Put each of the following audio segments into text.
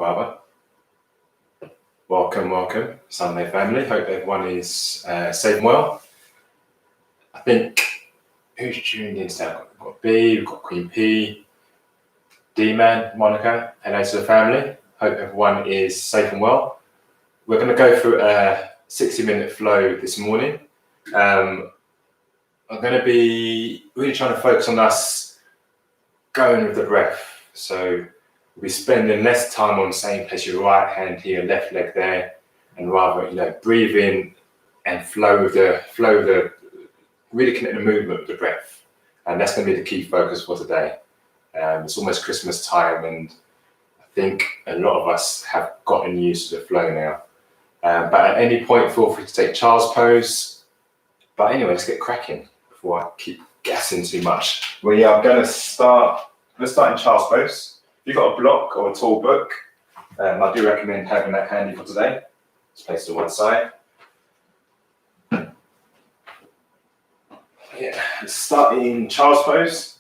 Akwaaba. Welcome, Sunday family. Hope everyone is safe and well. I think who's tuned in today? We've got B, we've got Queen P, D-Man, Monica. Hello to the family. Hope everyone is safe and well. We're going to go through a 60-minute flow this morning. I'm going to be really trying to focus on us going with the breath. So we'll be spending less time on saying place your right hand here, left leg there, and rather, breathe in and flow with the really connect the movement with the breath. And that's going to be the key focus for today. It's almost Christmas time, and I think a lot of us have gotten used to the flow now. But at any point, feel free to take child's pose. But anyway, let's get cracking before I keep gassing too much. We are going to start. Let's start in child's pose. If you've got a block or a tall book, I do recommend having that handy for today. Let's place it to one side. Yeah, let's start in child's pose,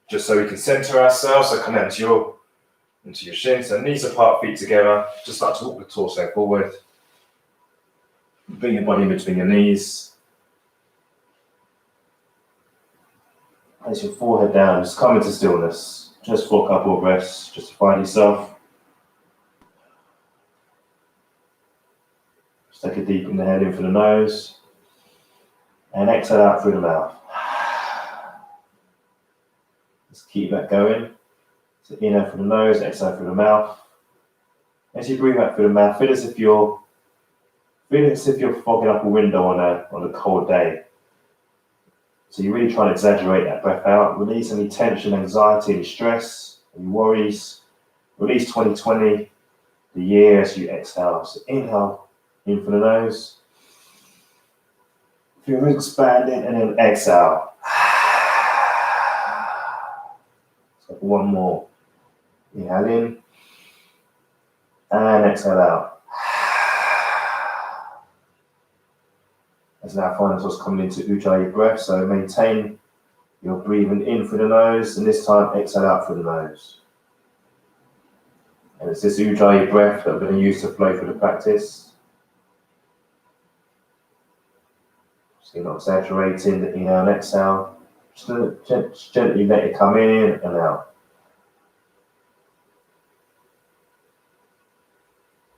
just so we can center ourselves. So come down into your shin. So knees apart, feet together. Just start to walk the torso forward. Bring your body in between your knees. Place your forehead down. Just come into stillness. Just for a couple of breaths, just to find yourself. Just take a deep inhale in through the nose and exhale out through the mouth. Just keep that going. So inhale through the nose, exhale through the mouth. As you breathe out through the mouth, feel as if you're fogging up a window on a cold day. So you're really trying to exaggerate that breath out. Release any tension, anxiety, any stress, any worries. Release 2020, the year, as you exhale. So inhale in through the nose. Feel it expanding, and then exhale. So one more. Inhale in and exhale out. As now find ourselves coming into Ujjayi breath, so maintain your breathing in through the nose, and this time exhale out through the nose. And it's this Ujjayi breath that we're going to use to flow through the practice. So you're not exaggerating the inhale and exhale. Just gently let it come in and out.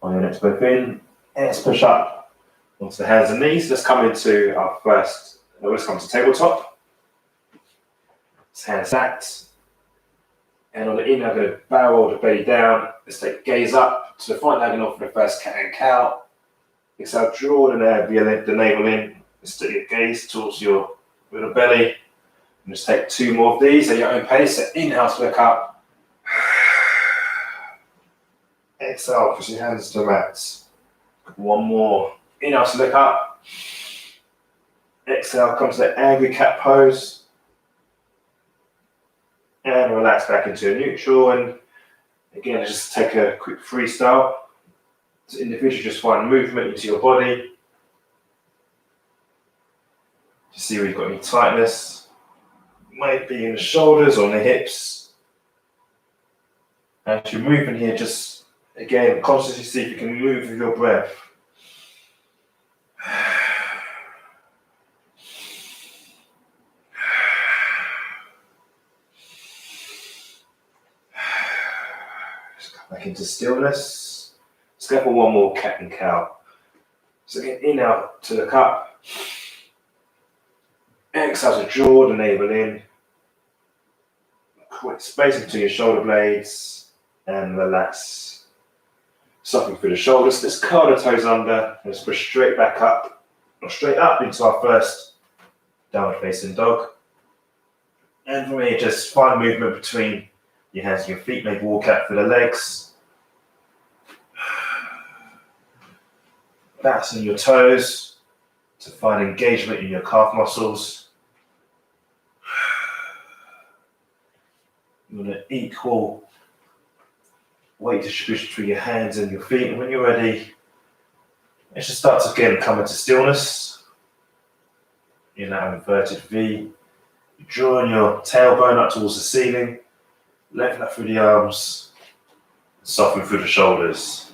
On your next breath in, let's push up onto the hands and knees. Let's come into our first, let's come to tabletop. Hands stacked. And on the inhale, I'm going to barrel the belly down. Let's take gaze up to the front leg and off for the first cat and cow. Exhale, draw the navel in. Let's take your gaze towards your little belly. And just take two more of these at your own pace. So inhale to look up. Exhale, push your hands to the mat. One more. Inhale to look up. Exhale, come to the angry cat pose. And relax back into a neutral. And again, just take a quick freestyle. So individually, just find movement into your body. Just see where you've got any tightness. Might be in the shoulders or in the hips. As you're moving here, just again, consciously see if you can move with your breath. Just come back into stillness. Let's go for one more cat and cow. So again, inhale to look up. Exhale to draw the navel in. Quick space between your shoulder blades and relax. Soften through the shoulders. Let's curl the toes under. Let's push straight back up, or straight up into our first downward facing dog. And from here, just find movement between your hands and your feet. Maybe walk out through the legs. Bouncing your toes to find engagement in your calf muscles. You want an equal weight distribution between your hands and your feet. And when you're ready, let's just start to again come into stillness. You're now inverted V. You're drawing your tailbone up towards the ceiling. Lengthen up through the arms. Soften through the shoulders.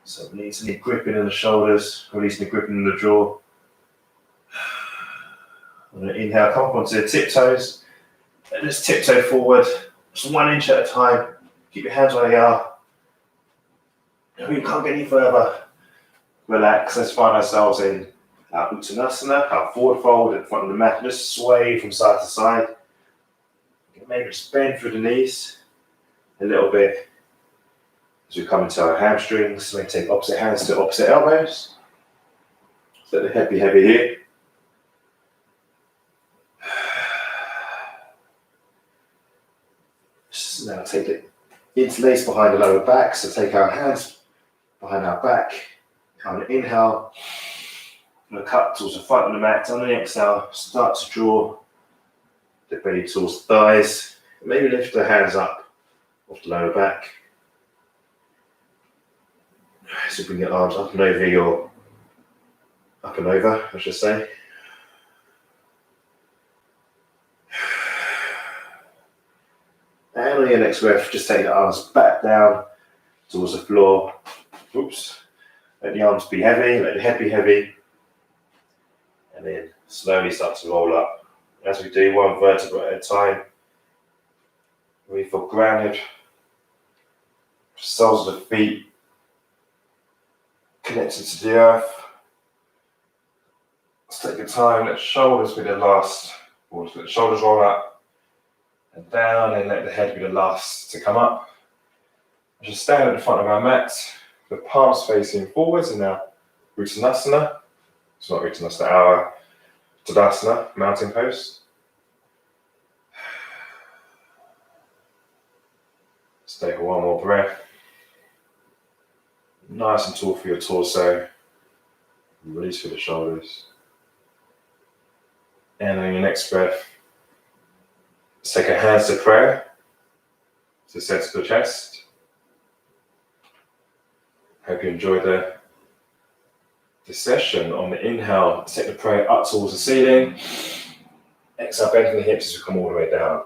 So release any gripping in the shoulders, release any gripping in the jaw. On an inhale, come up onto the tiptoes. And just tiptoe forward, just 1 inch at a time. Keep your hands where they are. If we can't get any further, relax. Let's find ourselves in our Uttanasana, our forward fold in front of the mat. Just sway from side to side. Maybe just bend through the knees a little bit. As we come into our hamstrings, we take opposite hands to opposite elbows. So the heavy here. Just now take it interlace behind the lower back. So take our hands behind our back. On an inhale, we'll cut towards the front of the mat. On the exhale, start to draw the belly towards the thighs. Maybe lift the hands up off the lower back. So bring your arms up and over I should say. And on your next breath, just take the arms back down towards the floor. Oops. Let the arms be heavy, let the head be heavy. And then slowly start to roll up. As we do, 1 vertebra at a time. We feel grounded. Soles of the feet connected to the earth. Let's take your time, let the shoulders be the last. Let the shoulders roll up and down, and let the head be the last to come up. Just stand at the front of our mat, the palms facing forwards in our Uttanasana. It's not Uttanasana, our Tadasana, mountain pose. Let's take 1 more breath. Nice and tall for your torso. Release through the shoulders. And on your next breath, let's take our hands to prayer. To center the chest. Hope you enjoyed the session. On the inhale, take the prayer up towards the ceiling. Exhale, bend from the hips as we come all the way down.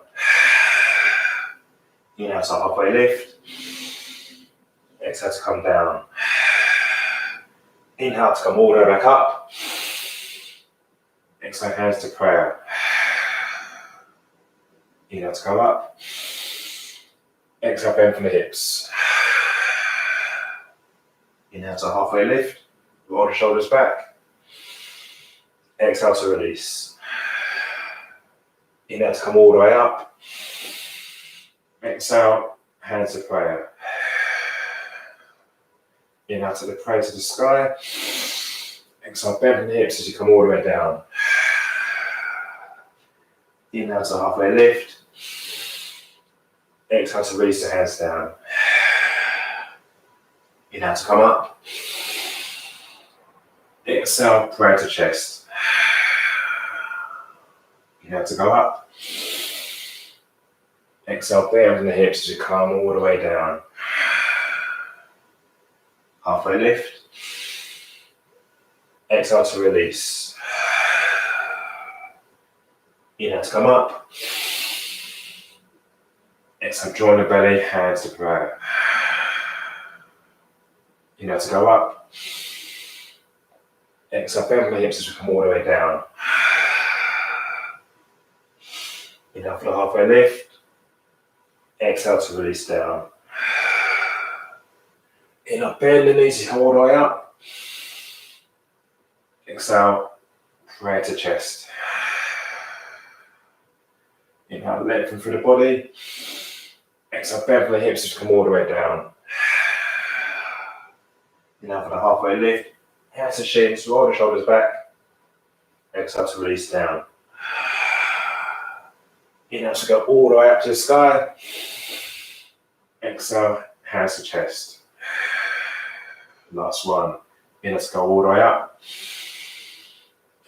Inhale to halfway lift. Exhale to come down. Inhale to come all the way back up. Exhale, hands to prayer. Inhale to come up. Exhale, bend from the hips. Inhale to halfway lift. Roll the shoulders back. Exhale to release. Inhale to come all the way up. Exhale, hands to prayer. Inhale to the prayer to the sky. Exhale, bend from the hips as you come all the way down. Inhale to halfway lift. Exhale to release the hands down. Inhale to come up. Exhale, prayer to chest. Inhale to go up. Exhale, bend from the hips as you come all the way down. Halfway lift. Exhale to release. Inhale to come up. Exhale, join the belly, hands to prayer. Inhale to go up. Exhale, bend from the hips as we come all the way down. Inhale for the halfway lift. Exhale to release down. Inhale, bend the knees, you come all the way up. Exhale, prayer to chest. Inhale, lengthen through the body. Exhale, bend from the hips, just come all the way down. Inhale for the halfway lift. Hands to shins, roll the shoulders back. Exhale to release down. Inhale to go all the way up to the sky. Exhale, hands to chest. Last one. Inhale to go all the way up.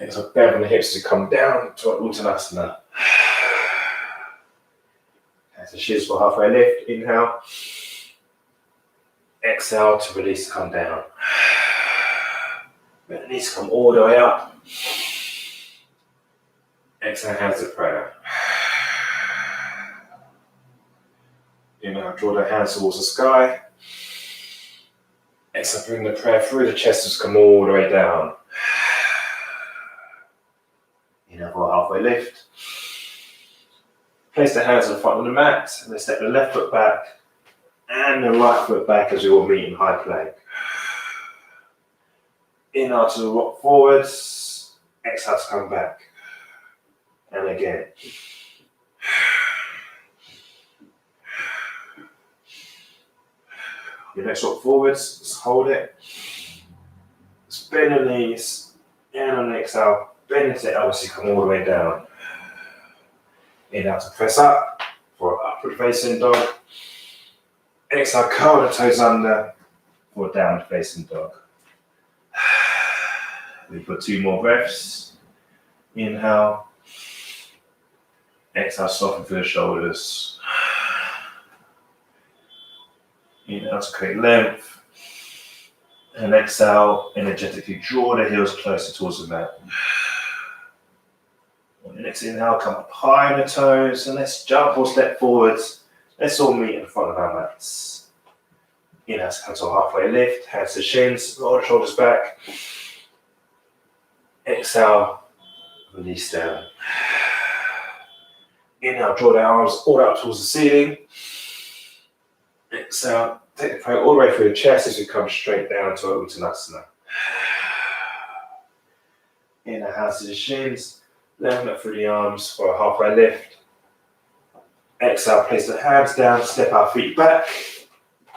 Exhale, bend from the hips as you come down to Uttanasana. Hands to shins for halfway lift. Inhale. Exhale to release, come down. Let the knees come all the way up. Exhale, hands to prayer. Inhale, Inhale, draw the hands towards the sky. Exhale, bring the prayer through the chest, just come all the way down. Inhale for a halfway lift. Place the hands in front of the mat, and then step the left foot back and the right foot back as we all meet in high plank. Inhale to rock forwards, exhale to come back. And again. Your next rock forwards, just hold it. Just bend the knees, and on the exhale, bend into the elbows, come all the way down. Inhale to press up for upward facing dog. Exhale, curl the toes under for downward facing dog. We put 2 more breaths. Inhale. Exhale, soften through the shoulders. Inhale to create length. And exhale, energetically draw the heels closer towards the mat. On the next inhale, come up high on the toes, and let's jump or step forwards. Let's all meet in front of our mats. Inhale, come to a halfway lift, hands to shins, roll the shoulders back. Exhale, release down. Inhale, draw the arms all up towards the ceiling. Exhale, take the prayer all the way through the chest as we come straight down to Uttanasana. Inhale, hands to the shins, left up through the arms for a halfway lift. Exhale, place the hands down, step our feet back.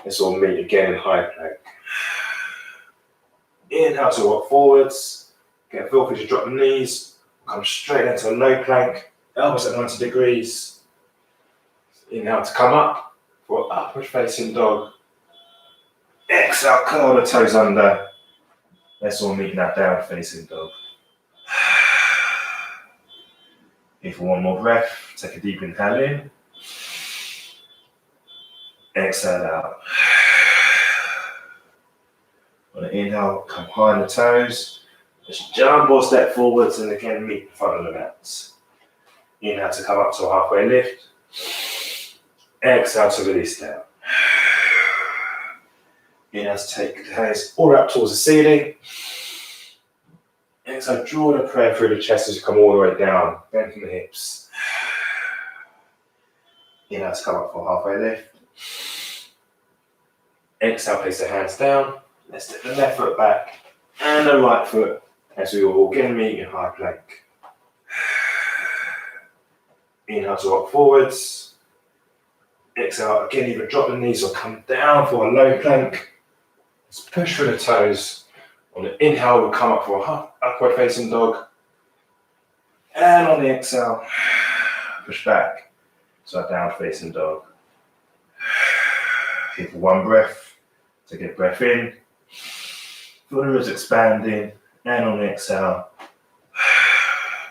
Let's all meet again in high plank. Inhale to walk forwards. Get feel free to drop the knees. Come straight into a low plank. Elbows at 90 degrees. Inhale to come up for upward facing dog. Exhale, curl the toes under. Let's all meet in that downward facing dog. Here for one more breath. Take a deep inhale in. Exhale out. On the inhale, come high on the toes. Just jump or step forwards and again meet in front of the mats. Inhale to come up to a halfway lift. Exhale to release down. Inhale to take the hands all up towards the ceiling. Exhale, draw the prayer through the chest as you come all the way down. Bend from the hips. Inhale to come up for a halfway lift. Exhale, place the hands down. Let's take the left foot back and the right foot as we all again meet in high plank. Inhale to rock forwards. Exhale, again either drop the knees or come down for a low plank. Let's push through the toes. On the inhale, we'll come up for a upward facing dog. And on the exhale, push back to our downward facing dog. Here for one breath. Take a breath in. Feel the ribs expanding. And on the exhale,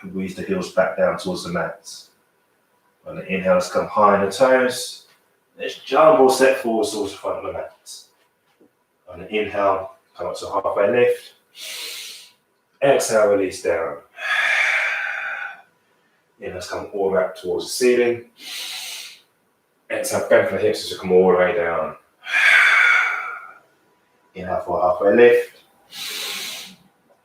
squeeze the heels back down towards the mat. On the inhale, let's come high on the toes. Let's jump or step forward towards the front of the mat. On the inhale, come up to a halfway lift. Exhale, release down. Inhale, let's come all the way up towards the ceiling. Exhale, bend from the hips as you come all the way down. Inhale for a halfway lift.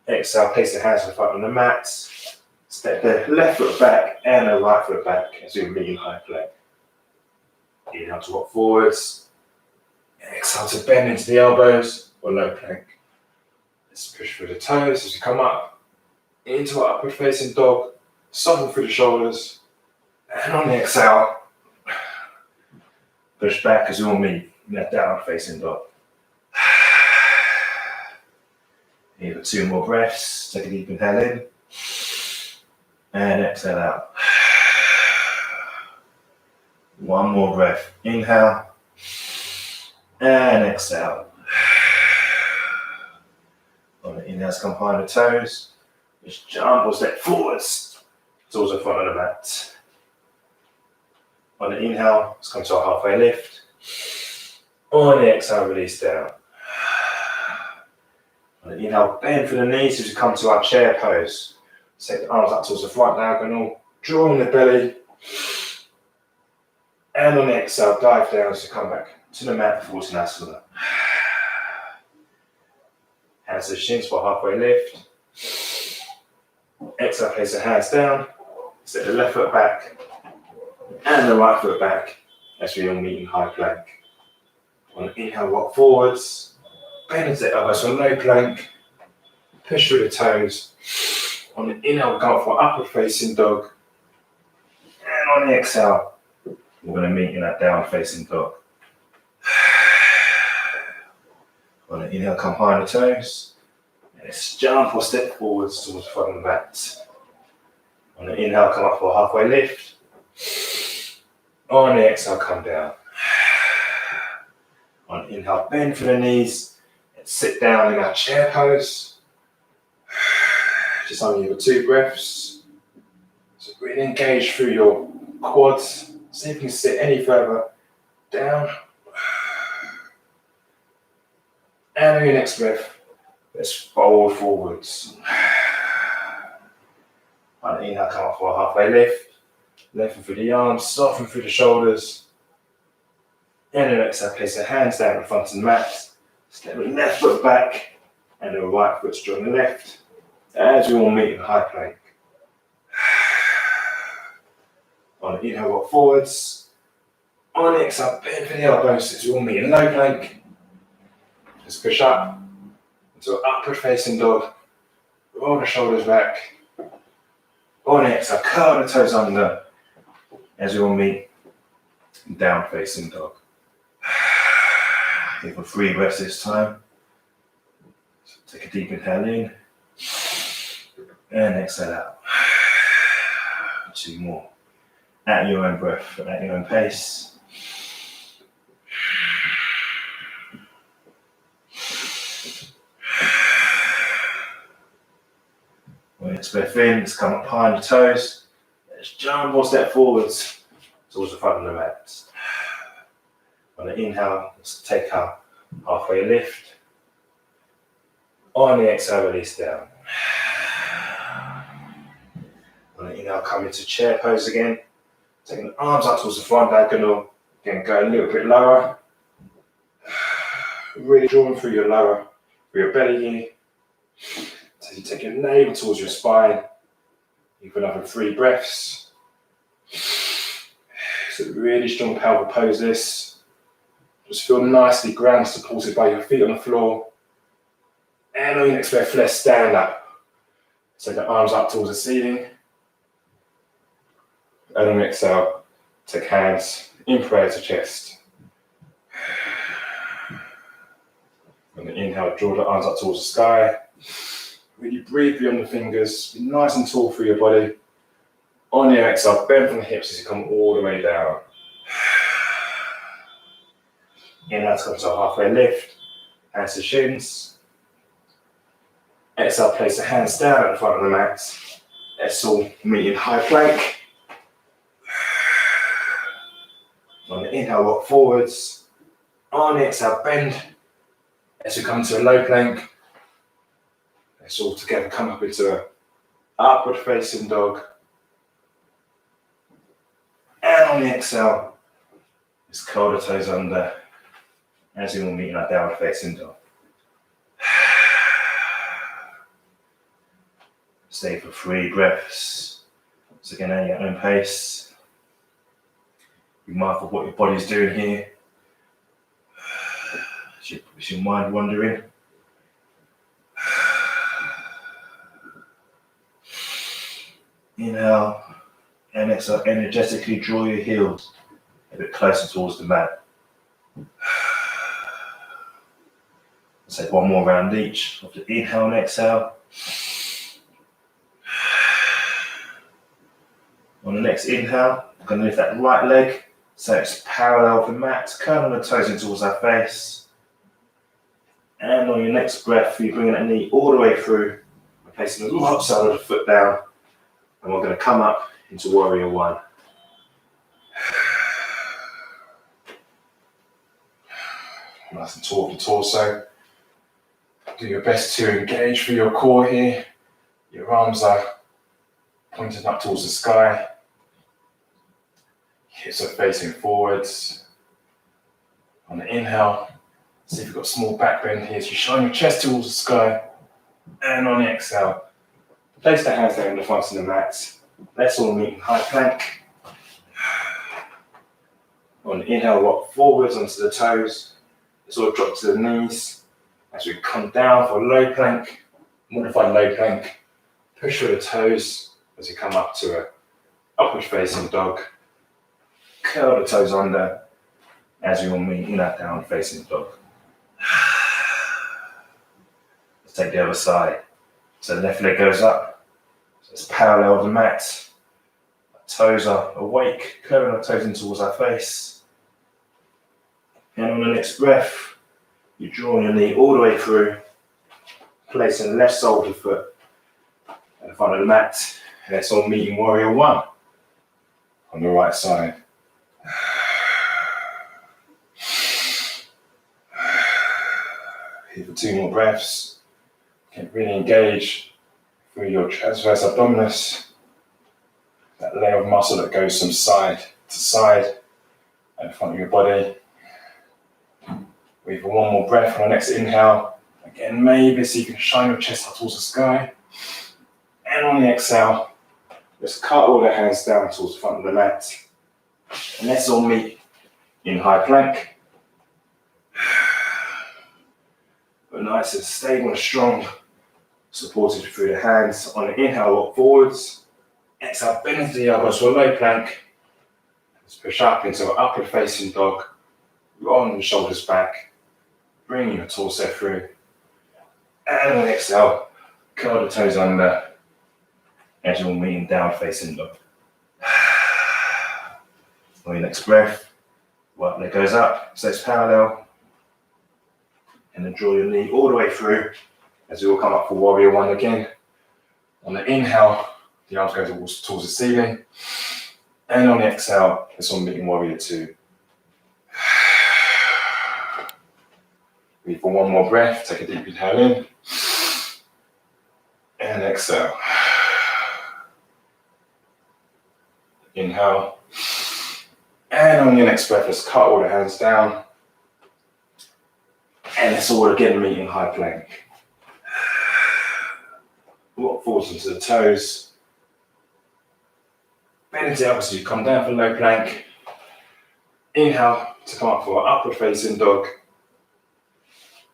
Exhale, place the hands in front of the mat. Step the left foot back and the right foot back as we meet in high plank. Inhale to walk forwards. Exhale to bend into the elbows or low plank. Let's push through the toes as we come up into our upward facing dog. Soften through the shoulders. And on the exhale, push back as we all meet in that downward facing dog. Here for 2 more breaths. Take a deep inhale in. And exhale out. One more breath. Inhale. And exhale. On the inhale, come high on the toes. Just jump or step forwards towards the front of the mat. On the inhale, let's come to a halfway lift. On the exhale, release down. On the inhale, bend for the knees as we come to our chair pose. Take the arms up towards the front diagonal, drawing the belly. And on the exhale, dive down as you come back to the mat for Vinyasa. Hands to the shins for halfway lift. Exhale, place the hands down. Set the left foot back and the right foot back as we all meet in high plank. On the inhale, rock forwards. Bend the elbows for low plank. Push through the toes. On the inhale, we'll go for upward facing dog. And on the exhale, we're going to meet in that down facing dog. On the inhale, come high on the toes. And let's jump or step forwards towards the front of the mat. On the inhale, come up for a halfway lift. On the exhale, come down. On the inhale, bend for the knees. And sit down in our chair pose. Just only for 2 breaths. So really engage through your quads. See if you can sit any further down. And on your next breath, let's fold forwards. On the inhale, come up for a halfway lift. Lengthen through the arms, soften through the shoulders. And then exhale, place the hands down in front of the mat. Step the left foot back and the right foot join the left. As we all meet in high plank. On the inhale, rock forwards. On the exhale, bend for the elbows as we all meet in low plank. Just push up into an upward facing dog. Roll the shoulders back. On the exhale, curl the toes under as we all meet in down facing dog. Here for 3 breaths this time. So take a deep inhale in. And exhale out. 2 more. At your own breath, at your own pace. When next breath in, let's come up high on the toes. Let's jump or step forwards towards the front of the mat. On the inhale, let's take our halfway lift. On the exhale, release down. On the inhale, come into chair pose again. Taking the arms up towards the front diagonal. Again, go a little bit lower. Really drawing through your lower, through your belly here. So you take your navel towards your spine. You put another 3 breaths. It's a really strong pelvic pose this. Just feel nicely ground supported by your feet on the floor. And on your next breath, let's stand up. Take the arms up towards the ceiling. And on the exhale, take hands in prayer to chest. On the inhale, draw the arms up towards the sky. Really breathe beyond the fingers. Be nice and tall through your body. On your exhale, bend from the hips as you come all the way down. Inhale to come to a halfway lift. Hands to shins. Exhale, place the hands down at the front of the mat. Let's all meet in high plank. On the inhale, rock forwards. On the exhale, bend. As we come to a low plank, let's all together come up into an upward facing dog. And on the exhale, let's curl the toes under as we all meet in our downward facing dog. Stay for 3 breaths. So again, at your own pace. Be mindful of what your body's doing here. Is your mind wandering? Inhale and exhale, energetically draw your heels a bit closer towards the mat. Let's take 1 more round each. After inhale and exhale. On the next inhale, we're going to lift that right leg so it's parallel with the mat, curling the toes in towards our face. And on your next breath, you bring that knee all the way through, placing the right side of the foot down, and we're going to come up into Warrior 1. Nice and taut the torso. Do your best to engage through your core here. Your arms are pointed up towards the sky. Hips are facing forwards. On the inhale, see if you've got a small back bend here. So you shine your chest towards the sky. And on the exhale, place the hands down in the front of the mat. Let's all meet in high plank. On the inhale, rock forwards onto the toes. Let's all drop to the knees. As we come down for low plank, modified low plank, push through the toes as you come up to a upward facing dog. Curl the toes under as you will meet in that down facing dog. Let's take the other side. So the left leg goes up. So it's parallel with the mat. Our toes are awake, curling our toes in towards our face. And on the next breath, you draw your knee all the way through, placing the left sole of the foot at the front of the mat. And it's all meeting warrior one on the right side. Here for 2 more breaths. You can really engage through your transverse abdominis, that layer of muscle that goes from side to side at the front of your body. Breathe for 1 more breath on the next inhale. Again, maybe see if you can shine your chest up towards the sky. And on the exhale, let's cut all the hands down towards the front of the mat. And let's all meet in high plank. But nice and stable and strong, supported through the hands. On the inhale, walk forwards. Exhale, bend into the elbows for a low plank. Let's push up into an upward facing dog. Rolling the shoulders back, bringing your torso through. And on the exhale, curl the toes under as you'll meet in down facing dog. On your next breath, right leg goes up, so it's parallel. And then draw your knee all the way through as you will come up for warrior one again. On the inhale, the arms go towards the ceiling. And on the exhale, it's on meeting warrior two. Breathe for 1 more breath, take a deep inhale in. And exhale. Inhale. And on your next breath, let's cut all the hands down. And let's all again meet in high plank. Rock forwards into the toes. Bend into the elbows as you come down for low plank. Inhale to come up for upward facing dog.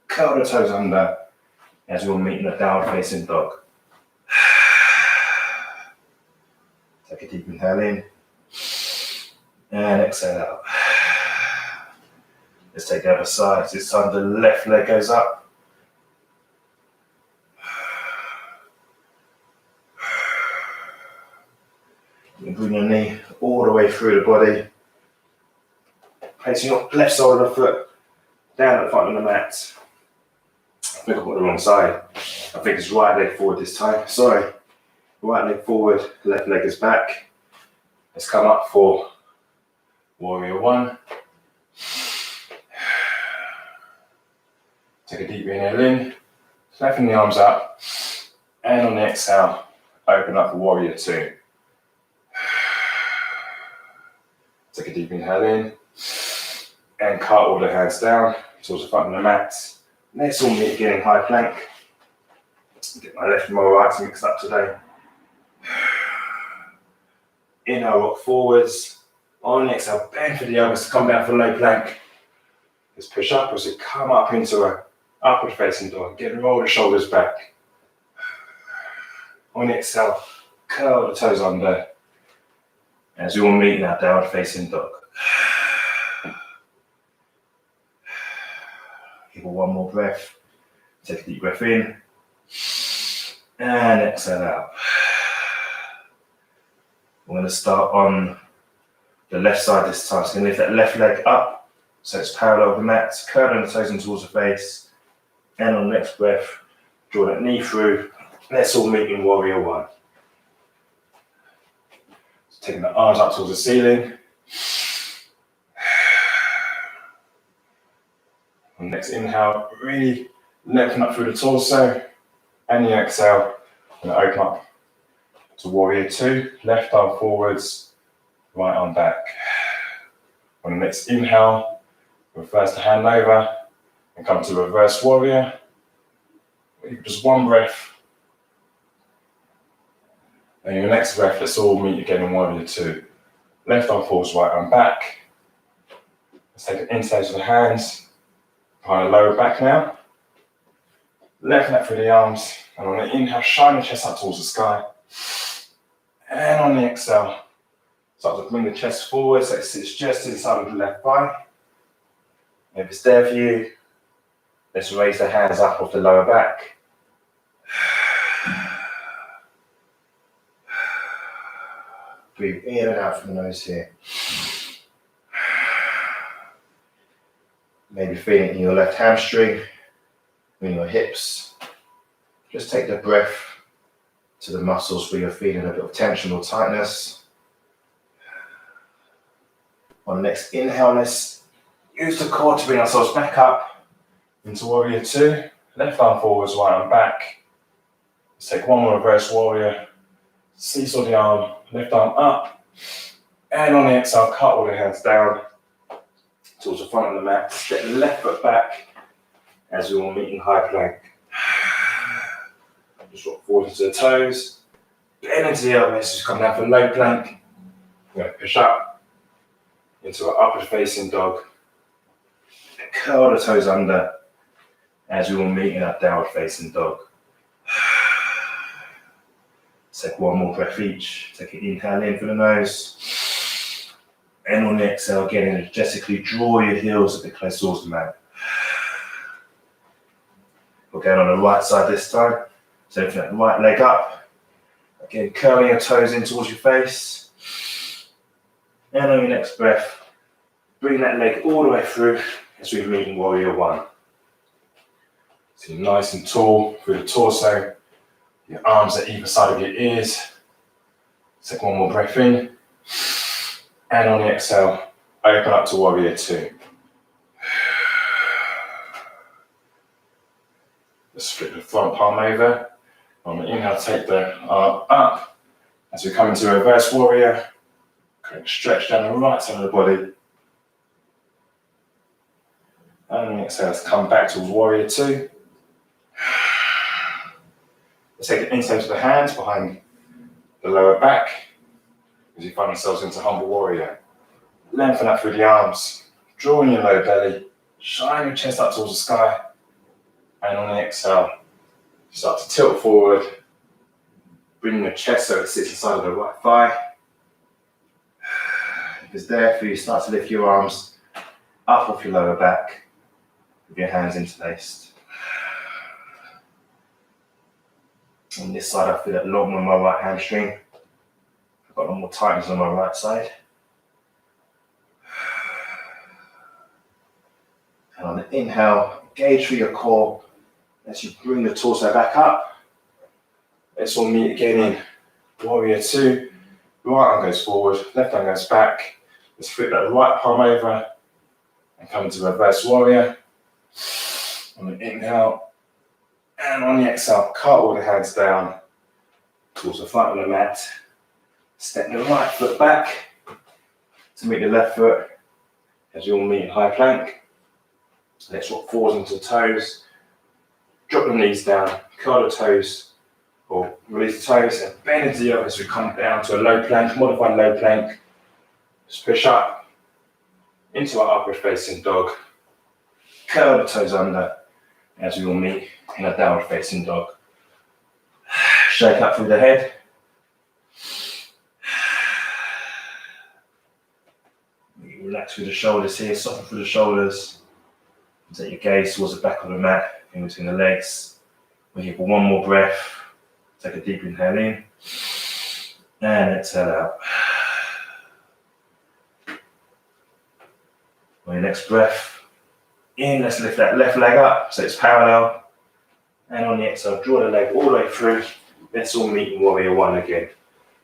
Curl the toes under as we'll meet in a downward facing dog. Take a deep inhale in. And exhale out. Let's take the other side. This time the left leg goes up. You can bring your knee all the way through the body. Placing your left side of the foot down at the front of the mat. I think I've got the wrong side. I think it's right leg forward this time. Sorry. Right leg forward, left leg is back. Let's come up for warrior one. Take a deep inhale in, flatten the arms up, and on the exhale, open up for warrior two. Take a deep inhale in, and cut all the hands down towards the front of the mat. Let's all meet again in high plank. Get my left and my right mixed up today. Inhale, rock forwards. On the exhale, bend for the elbows to come down for low plank. Let's push up as we come up into a upward facing dog. Get roll the shoulders back. On the exhale, curl the toes under as we will meet in our downward facing dog. Give it 1 more breath. Take a deep breath in and exhale out. We're going to start on the left side this time. So we're going to lift that left leg up so it's parallel with the mat, curling the toes in towards the face. And on the next breath, draw that knee through. Let's all meet in warrior one. So taking the arms up towards the ceiling. On the next inhale, really lengthen up through the torso. And the exhale, I'm going to open up to warrior two. Left arm forwards, right arm back. On the next inhale, reverse the hand over and come to reverse warrior. Just one breath. And your next breath, let's all meet again in warrior two. Left arm forwards, right arm back. Let's take an insides of the hands, behind the lower back now. Left leg through the arms, and on the inhale, shine the chest up towards the sky. And on the exhale, start to bring the chest forward so it sits just to the side of the left thigh. If it's there for you, let's raise the hands up off the lower back. Breathe in and out from the nose here. Maybe feeling it in your left hamstring, in your hips. Just take the breath to the muscles where you're feeling a bit of tension or tightness. On the next inhale, let's use the core to bring ourselves back up into warrior two. Left arm forwards, right arm back. Let's take one more reverse warrior. Seesaw the arm, left arm up. And on the exhale, cut all the hands down towards the front of the mat. Step the left foot back as we all meet in high plank. Just rock forward into the toes. Bend into the elbows, just come down for low plank. We're going to push up into our upward facing dog. Curl the toes under as we all meet in our downward facing dog. Take one more breath each. Take an inhale in through the nose. And on the exhale, again, energetically draw your heels a bit closer towards the mat. We're going on the right side this time. So lift that right leg up. Again, curling your toes in towards your face. And on your next breath, bring that leg all the way through as we meet in warrior one. So you're nice and tall through the torso. Your arms at either side of your ears. Take one more breath in. And on the exhale, open up to warrior two. Let's flip the front palm over. On the inhale, take the arm up. As we come into reverse warrior, stretch down the right side of the body. And on the exhale, let's come back towards warrior two. Let's take an instep to the hands behind the lower back as you find yourselves into humble warrior. Lengthen up through the arms, draw in your low belly, shine your chest up towards the sky, and on the exhale, start to tilt forward, bring your chest so it sits inside of the right thigh. If it's there for you, start to lift your arms up off your lower back with your hands interlaced. On this side, I feel that long on my right hamstring. I've got a lot more tightness on my right side. And on the inhale, engage through your core as you bring the torso back up. Let's all meet again in warrior two. Right arm goes forward, left arm goes back. Let's flip that right palm over and come into reverse warrior. On the inhale, and on the exhale, cut all the hands down towards the front of the mat. Step the right foot back to meet the left foot as you all meet in high plank. Let's rock forward into the toes. Drop the knees down, curl the toes, or release the toes and bend into the other as we come down to a low plank, modified low plank. Just push up into our upward facing dog. Curl the toes under as we all meet in a downward facing dog. Shake up through the head. Relax through the shoulders here, soften through the shoulders. Take your gaze towards the back of the mat, in between the legs. We're here for one more breath. Take a deep inhale in and exhale out. On your next breath in, let's lift that left leg up so it's parallel. And on the exhale, draw the leg all the way through. Let's all meet in warrior one again.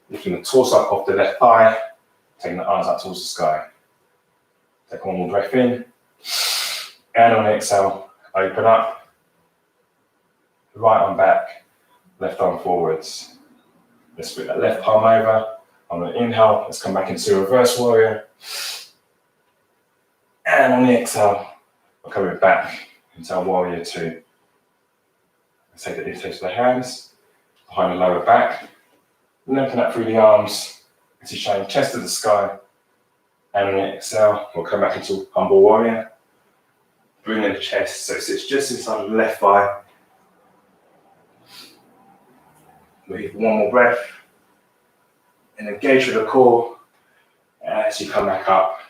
Lifting the torso up off the left thigh, taking the arms up towards the sky. Take one more breath in. And on the exhale, open up. Right arm back, left arm forwards. Let's put that left palm over. On the inhale, let's come back into reverse warrior. And on the exhale, we're coming back into our warrior two. Let's take the inhale to the hands, behind the lower back, lengthen that through the arms, as you shine chest to the sky. And on the exhale, we'll come back into humble warrior. Bring in the chest so it sits just inside the left thigh. Breathe one more breath. And engage with the core as you come back up.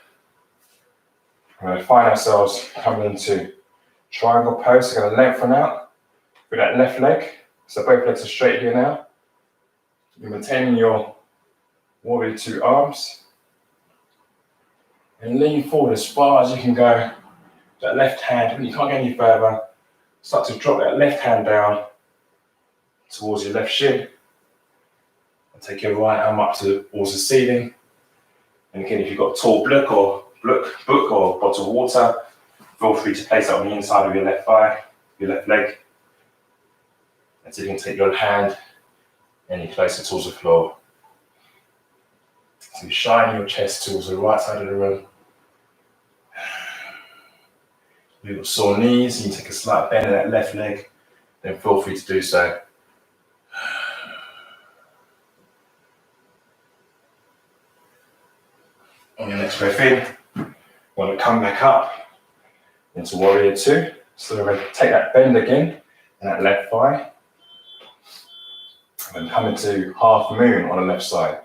We're going to find ourselves coming into triangle pose. So we're going to lengthen out with that left leg. So both legs are straight here now. You're maintaining your warrior two arms. And lean forward as far as you can go. That left hand, when you can't go any further, start to drop that left hand down towards your left shin. And take your right arm up towards the ceiling. And again, if you've got a tall book or bottle of water, feel free to place that on the inside of your left thigh, your left leg. And so you can take your hand any closer towards the floor. So you shine your chest towards the right side of the room. If you've got sore knees, you take a slight bend in that left leg, then feel free to do so. On your next breath in, you want to come back up into warrior two. So we're going to take that bend again in that left thigh. And then come into half moon on the left side.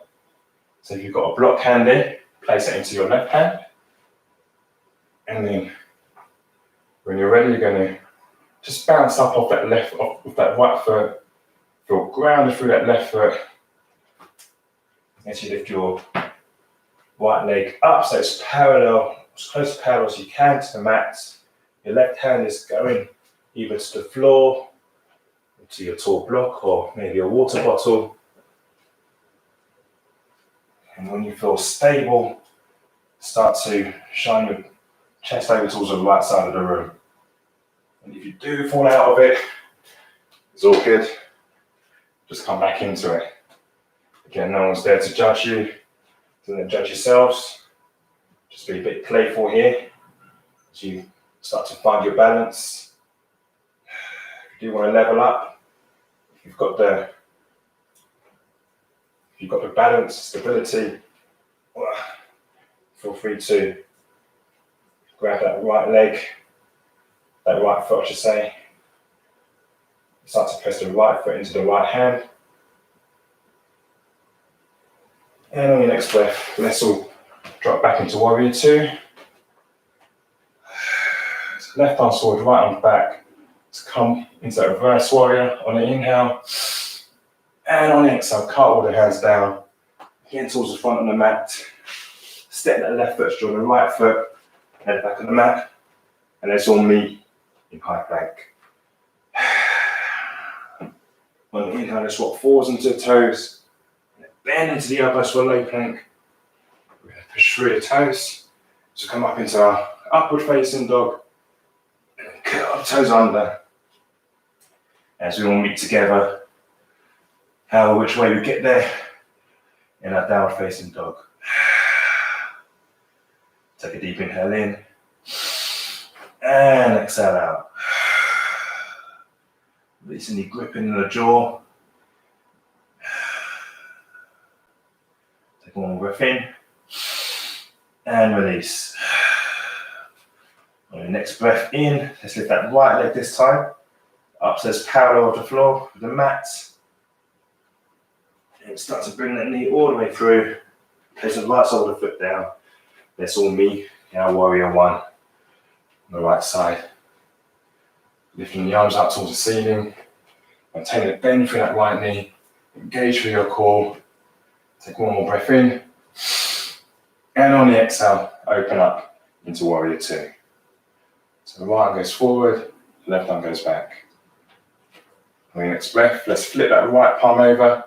So if you've got a block handy, place it into your left hand. And then when you're ready, you're going to just bounce up off that right foot. Feel grounded through that left foot. As you lift your right leg up so it's parallel, as close to parallel as you can to the mat. Your left hand is going either to the floor, to your tall block, or maybe a water bottle. And when you feel stable, start to shine your chest over towards the right side of the room. And if you do fall out of it, it's all good. Just come back into it. Again, no one's there to judge you. Don't judge yourselves. Just be a bit playful here as you start to find your balance. If you do want to level up, if you've got the balance, stability, feel free to grab that right leg, that right foot, I should say. Start to press the right foot into the right hand. And on your next breath, let's all drop back into warrior two. So left arm forward, right arm back. Let's come into that reverse warrior on the inhale. And on the exhale, cartwheel the hands down. Again towards the front of the mat. Step that left foot, join the right foot, head back on the mat. And let's all meet in high plank. On the inhale, let's rock forwards into the toes. Bend into the elbows for a low plank. We're going to push through the toes. So come up into our upward facing dog. And curl our toes under. As we all meet together, however which way we get there, in our downward facing dog. Take a deep inhale in. And exhale out. Releasing the grip in the jaw. Take one more breath in. And release. On your next breath in, let's lift that right leg this time. Up so it's parallel with the floor, with the mat. And start to bring that knee all the way through. Place the right side of the foot down. Let's all meet in our warrior one on the right side. Lifting the arms up towards the ceiling. Maintain a bend through that right knee. Engage through your core. Take one more breath in. And on the exhale, open up into warrior two. So the right arm goes forward, the left arm goes back. On your next breath, let's flip that right palm over.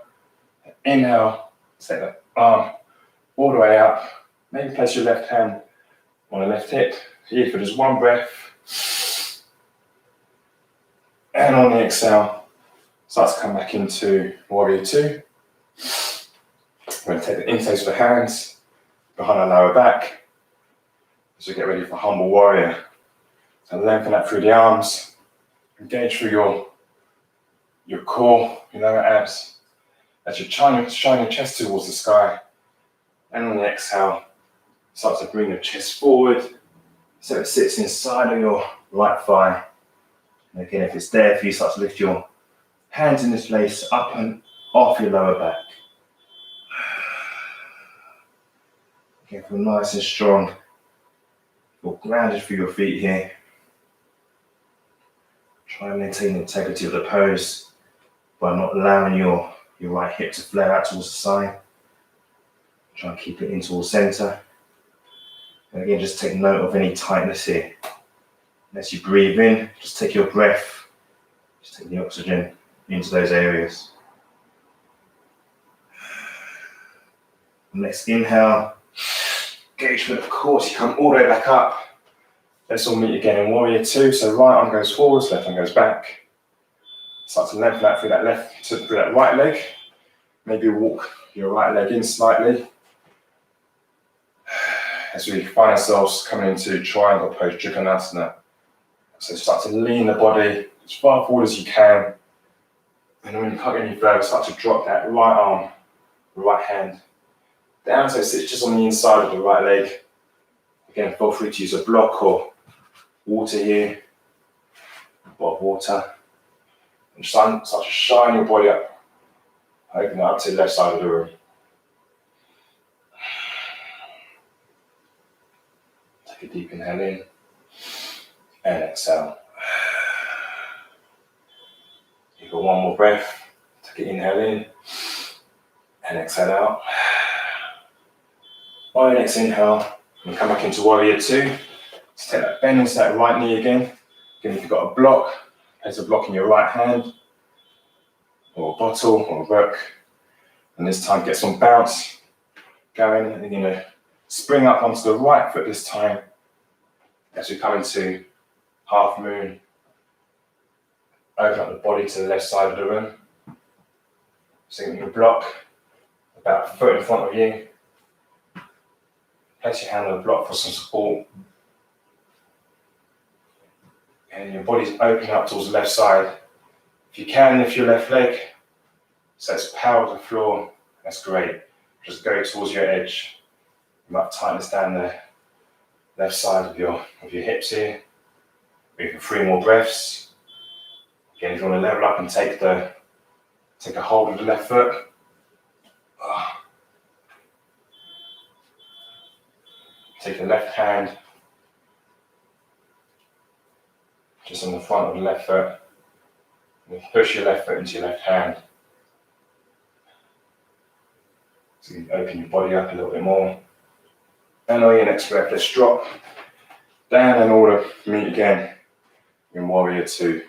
Inhale, take that arm all the way up. Maybe place your left hand on the left hip. Here for just one breath. And on the exhale, start to come back into warrior two. We're going to take the intakes of the hands behind our lower back. as we get ready for humble warrior. So lengthen that through the arms, engage through your core, your lower abs, as you shine your chest towards the sky. And on the exhale, start to bring your chest forward so it sits inside of your right thigh. And again, if it's there for you, start to lift your hands in this place up and off your lower back. Again, feel nice and strong. Feel grounded through your feet here. Try and maintain the integrity of the pose by not allowing your right hip to flare out towards the side. Try and keep it in towards center. And again, just take note of any tightness here. As you breathe in, just take your breath, just take the oxygen into those areas. Next inhale, engagement, of course, you come all the way back up. Let's all meet again in warrior two. So right arm goes forwards, left arm goes back. Start to lengthen out through that right leg. Maybe walk your right leg in slightly. As we find ourselves coming into triangle pose, Trikonasana. So start to lean the body as far forward as you can. And when you can't get any further, start to drop that right arm, right hand down so it sits just on the inside of the right leg. Again, feel free to use a block or water here, a bottle of water. And start to shine your body up, open it up to the left side of the room. Take a deep inhale in and exhale. You got one more breath. Take an inhale in and exhale out. On your next inhale, and come back into warrior two. Just take that bend into that right knee again. Again, if you've got a block, place a block in your right hand, or a bottle, or a book. And this time get some bounce going, and you're gonna spring up onto the right foot this time as we come into half moon. Open up the body to the left side of the room. So you can block about a foot in front of you. Place your hand on the block for some support. And your body's opening up towards the left side. If you can, lift your left leg. So it's power to the floor. That's great. Just go towards your edge. You might tighten this down the left side of your hips here. Maybe for 3 more breaths. Again, if you want to level up and take a hold of the left foot. Take the left hand just on the front of the left foot. And push your left foot into your left hand. So you open your body up a little bit more. And on your next breath, let's drop down in order to meet again in warrior two.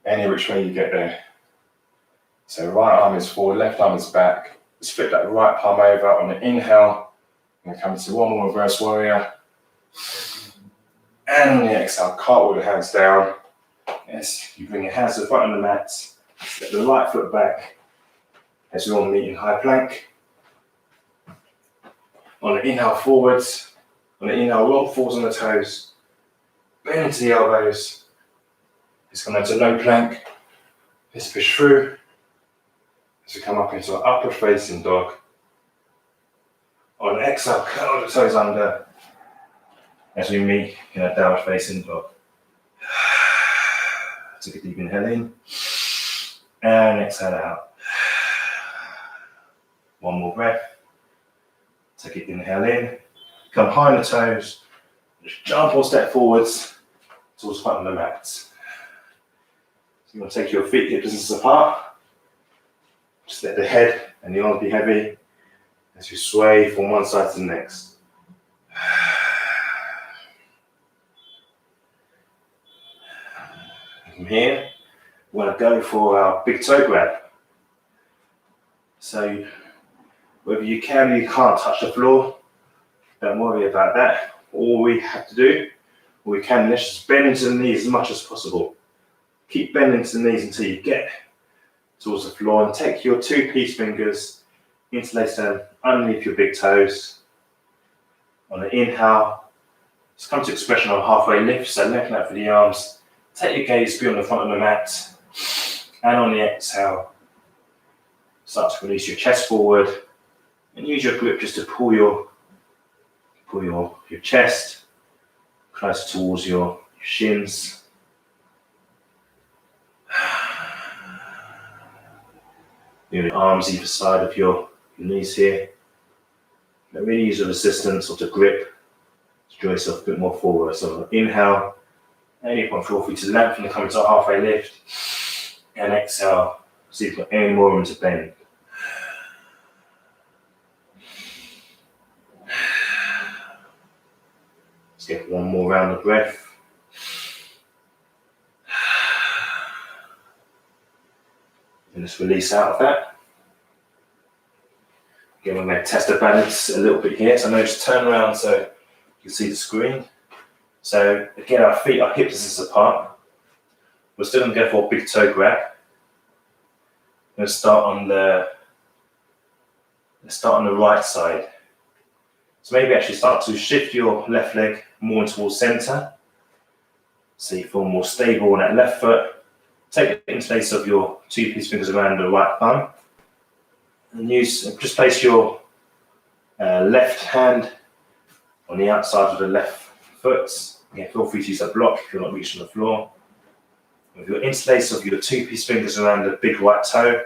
Any which way you get there. So right arm is forward, left arm is back. Let's flip that right palm over on the inhale. And come to one more reverse warrior. And on the exhale, cartwheel the hands down. Yes, you bring your hands to the front of the mat. Step the right foot back as we all meet in high plank. On the inhale forwards. On the inhale, roll forwards on the toes. Bend into the elbows. Let's come into low plank. Let's push through. As we come up into an upward facing dog. On exhale, curl the toes under as we meet in a downward facing dog. Take a deep inhale in and exhale out. One more breath. Take an inhale in, come high on the toes, just jump or step forwards towards the front of the mat. So you want to take your feet hip distance apart. Just let the head and the arms be heavy as you sway from one side to the next. From here, we're going to go for our big toe grab. So whether you can or you can't touch the floor, don't worry about that. All we have to do, or we can, let's just bend into the knees as much as possible. Keep bending to the knees until you get towards the floor and take your 2 peace fingers, interlace them underneath your big toes. On the inhale, just come to expression of halfway lift, so left out for the arms. Take your gaze beyond the front of the mat. And on the exhale, start to release your chest forward and use your grip just to pull your chest closer towards your shins. Your arms either side of your knees here. But really use the resistance or the grip to draw yourself a bit more forward. So inhale, any point feel free to lengthen and come into a halfway lift. And exhale, see if you've got any more room to bend. Let's get one more round of breath. And just release out of that. Again, I'm going to test the balance a little bit here. So I'm going to just turn around so you can see the screen. So again, our feet are hip distance apart. We're still going to go for a big toe grab. I'm going to start on the right side. So maybe actually start to shift your left leg more towards center. So you feel more stable on that left foot. Take the interlace of your two piece fingers around the right thumb. And just place your left hand on the outside of the left foot. Again, feel free to use a block if you're not reaching the floor. With your interlace of your two piece fingers around the big right toe.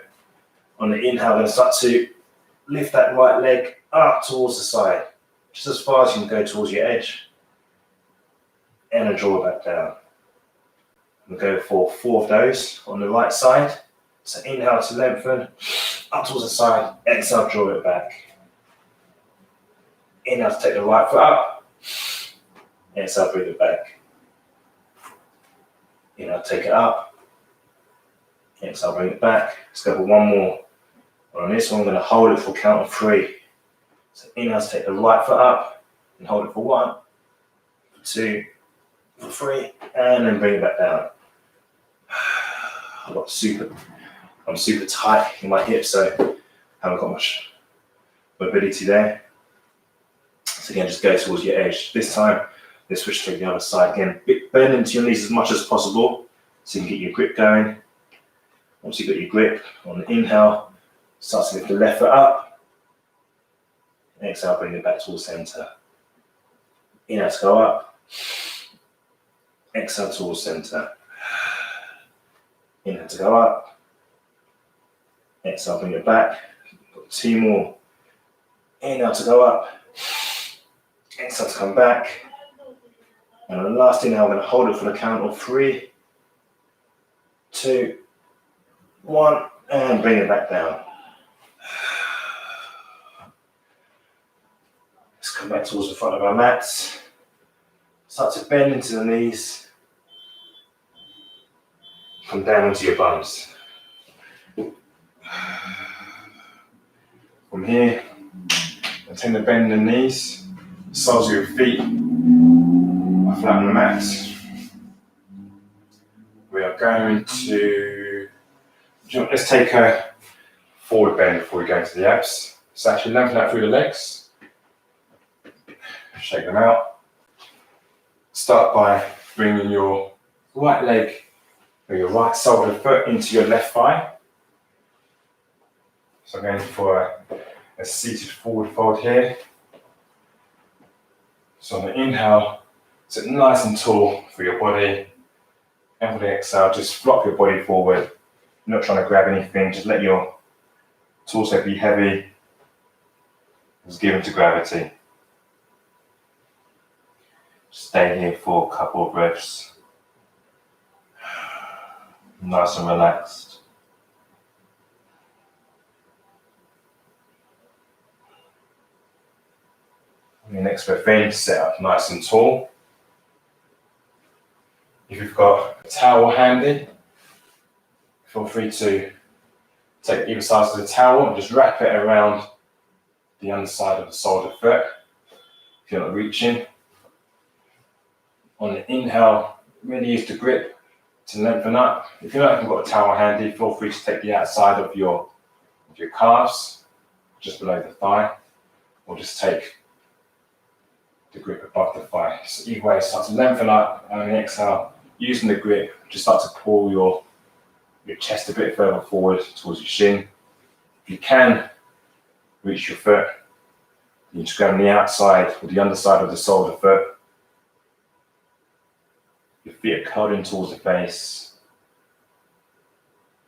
On the inhale, I'm going to start to lift that right leg up towards the side, just as far as you can go towards your edge. And then draw it back down. We'll go for 4 of those on the right side. So inhale to lengthen, up towards the side, exhale, draw it back. Inhale to take the right foot up, exhale, bring it back. Inhale, take it up, exhale, bring it back. Let's go for one more. On this one, I'm going to hold it for a count of 3. So inhale to take the right foot up, and hold it for 1, for 2, for 3, and then bring it back down. I'm super tight in my hips, so I haven't got much mobility there. So again, just go towards your edge. This time, let's switch to the other side again. Bend into your knees as much as possible so you can get your grip going. Once you've got your grip, on the inhale, start to lift the left foot up. Exhale, bring it back towards center. Inhale to go up. Exhale towards center. Inhale to go up. Exhale, bring it back. Got 2 more. Inhale to go up. Exhale to come back. And on the last inhale, I'm going to hold it for the count of 3, 2, 1, and bring it back down. Let's come back towards the front of our mats. Start to bend into the knees. Come down onto your bums. From here, tend to bend the knees. The soles of your feet are flat on the mat. We are going to, let's take a forward bend before we go into the abs. So actually lengthen out through the legs. Shake them out. Start by bringing your right leg or your right sole of the foot into your left thigh. So going for a seated forward fold here. So on the inhale, sit nice and tall for your body. And for the exhale, just flop your body forward. You're not trying to grab anything, just let your torso be heavy. Just give it to gravity. Stay here for a couple of breaths. Nice and relaxed. Your next breath in, sit up nice and tall. If you've got a towel handy, feel free to take either side of the towel and just wrap it around the underside of the sole of the foot if you're not reaching. On the inhale, really use the grip to lengthen up. If you haven't got a towel handy, feel free to take the outside of your calves, just below the thigh, or just take the grip above the thigh. So either way, start to lengthen up, and on the exhale, using the grip, just start to pull your chest a bit further forward towards your shin. If you can reach your foot, you just grab on the outside or the underside of the sole of the foot. Your feet are curled in towards the face.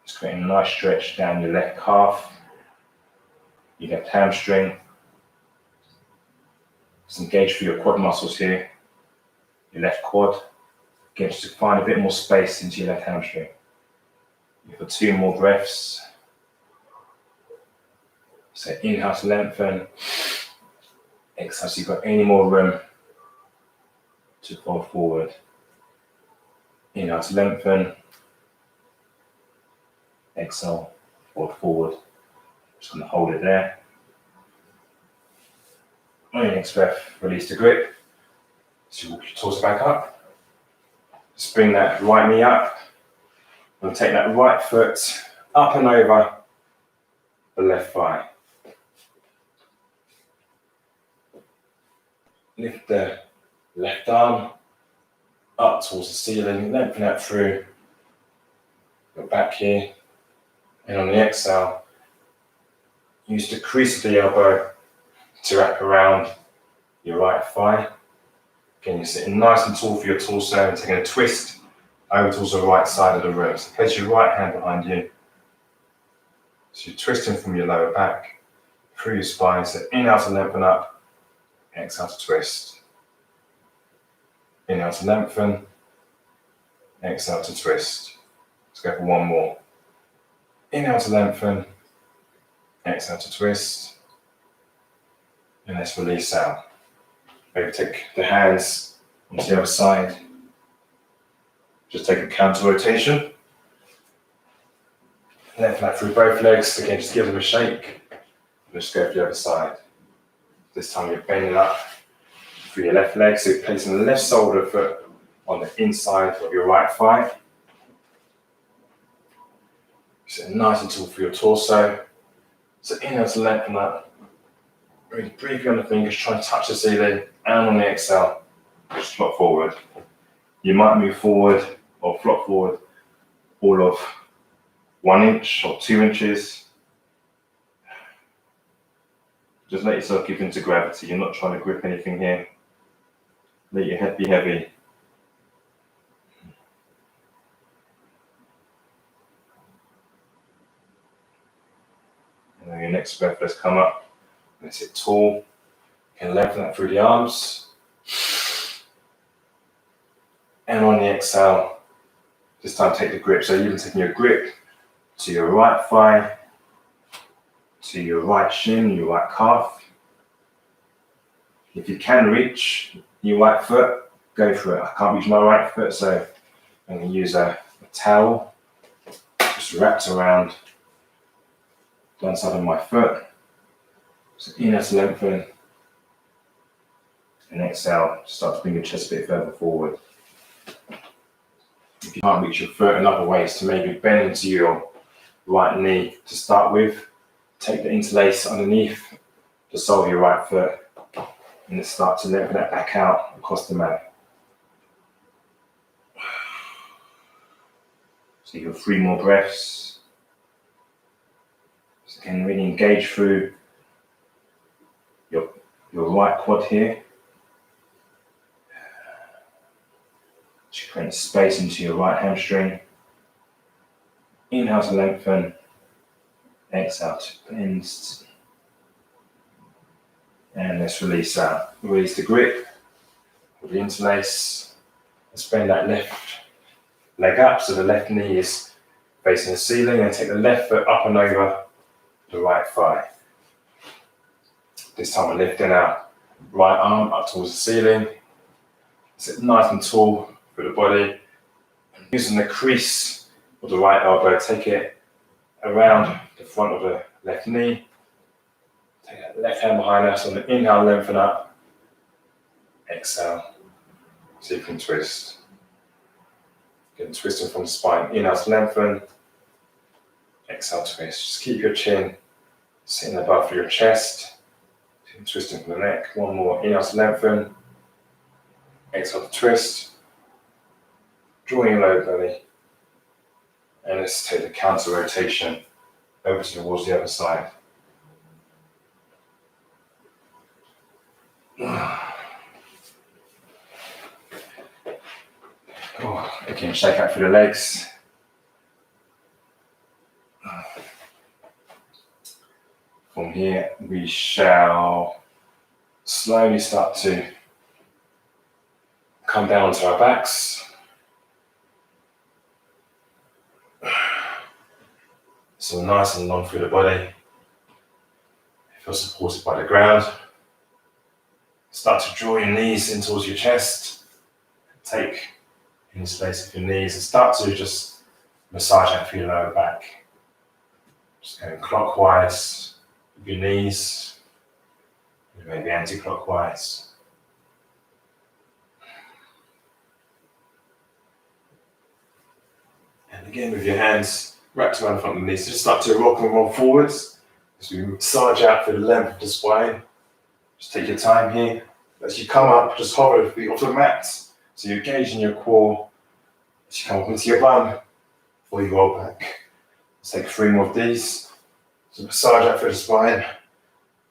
Just creating a nice stretch down your left calf, your left hamstring. Just engage through your quad muscles here, your left quad. Again, just to find a bit more space into your left hamstring. For 2 more breaths. So inhale to lengthen. Exhale so you've got any more room to fold forward. Inhale to lengthen. Exhale, fold forward. Just going to hold it there. On your next breath, release the grip. So you walk your torso back up. Just bring that right knee up. And take that right foot up and over the left thigh. Lift the left arm up towards the ceiling, lengthen that through your back here. And on the exhale, use the crease of the elbow to wrap around your right thigh. Again, you're sitting nice and tall for your torso and taking a twist over towards the right side of the room. So place your right hand behind you. So you're twisting from your lower back through your spine. So inhale to lengthen up, exhale to twist. Inhale to lengthen, exhale to twist. Let's go for 1 more. Inhale to lengthen, exhale to twist. And let's release out. Maybe take the hands onto the other side. Just take a counter rotation. Lengthen that through both legs. Again, just give them a shake. And just go for the other side. This time you're bending up through your left leg. So you're placing the left sole of the foot on the inside of your right thigh. Sit nice and tall for your torso. So inhale to lengthen that. Really briefly on the fingers, try and touch the ceiling. And on the exhale, just flop forward. You might move forward or flop forward all of 1 inch or 2 inches. Just let yourself give into gravity. You're not trying to grip anything here. Let your head be heavy. And then your next breath, let's come up. Let's sit tall. You can lengthen that through the arms. And on the exhale, this time take the grip. So you're even taking your grip to your right thigh, to your right shin, your right calf. If you can reach your right foot, go for it. I can't reach my right foot, so I'm going to use a towel just wrapped around one side of my foot. So inhale to lengthen, and exhale, start to bring your chest a bit further forward. If you can't reach your foot, another way is to maybe bend into your right knee to start with. Take the interlace underneath the sole of your right foot and then start to lengthen that back out across the mat. So you have 3 more breaths. So again, really engage through your right quad here. Just create space into your right hamstring. Inhale to lengthen. Exhale to bend. And let's release out. Release the grip with the interlace. Let's bend that left leg up so the left knee is facing the ceiling, and take the left foot up and over the right thigh. This time we're lifting our right arm up towards the ceiling. Sit nice and tall for the body. And using the crease of the right elbow, take it around the front of the left knee. Take that left hand behind us. On the inhale, lengthen up. Exhale, so you can twist. Again, twisting from the spine. Inhale to lengthen. Exhale, twist. Just keep your chin sitting above your chest. Twisting from the neck. 1 more. Inhale to lengthen. Exhale to twist. Drawing your lower belly. And let's take the counter rotation over towards the other side. Oh, again, shake out through the legs. From here, we shall slowly start to come down to our backs. So nice and long through the body. Feel supported by the ground. Start to draw your knees in towards your chest. Take in the space of your knees and start to just massage out through your lower back. Just going clockwise with your knees, maybe anti-clockwise. And again with your hands wrapped around the front of the knees, so just start to rock and roll forwards as we massage out through the length of the spine. Just take your time here. As you come up, just hover the feet off the mat. So you're engaging your core as you come up into your bum before you roll back. Let's take 3 more of these. So massage out through the spine.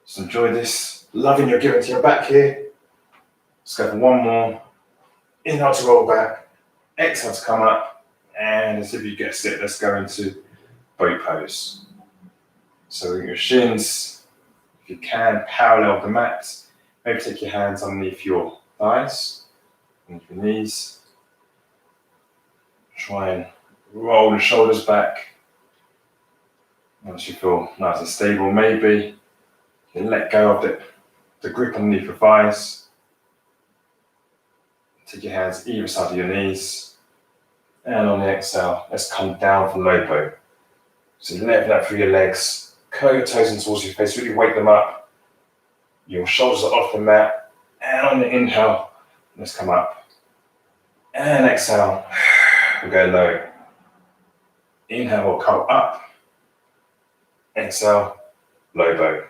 Just enjoy this. Loving your giving to your back here. Let's go for 1 more. Inhale to roll back. Exhale to come up. And as if you get sit, let's go into boat pose. So with your shins, if you can, parallel the mat. Maybe take your hands underneath your thighs, underneath your knees. Try and roll the shoulders back. Once you feel nice and stable, maybe you can let go of the grip underneath your thighs. Take your hands either side of your knees. And on the exhale, let's come down for low boat. So left that through your legs. Curl your toes in towards your face, really wake them up. Your shoulders are off the mat. And on the inhale, let's come up. And exhale, we'll go low. Inhale, we'll come up. Exhale, low boat.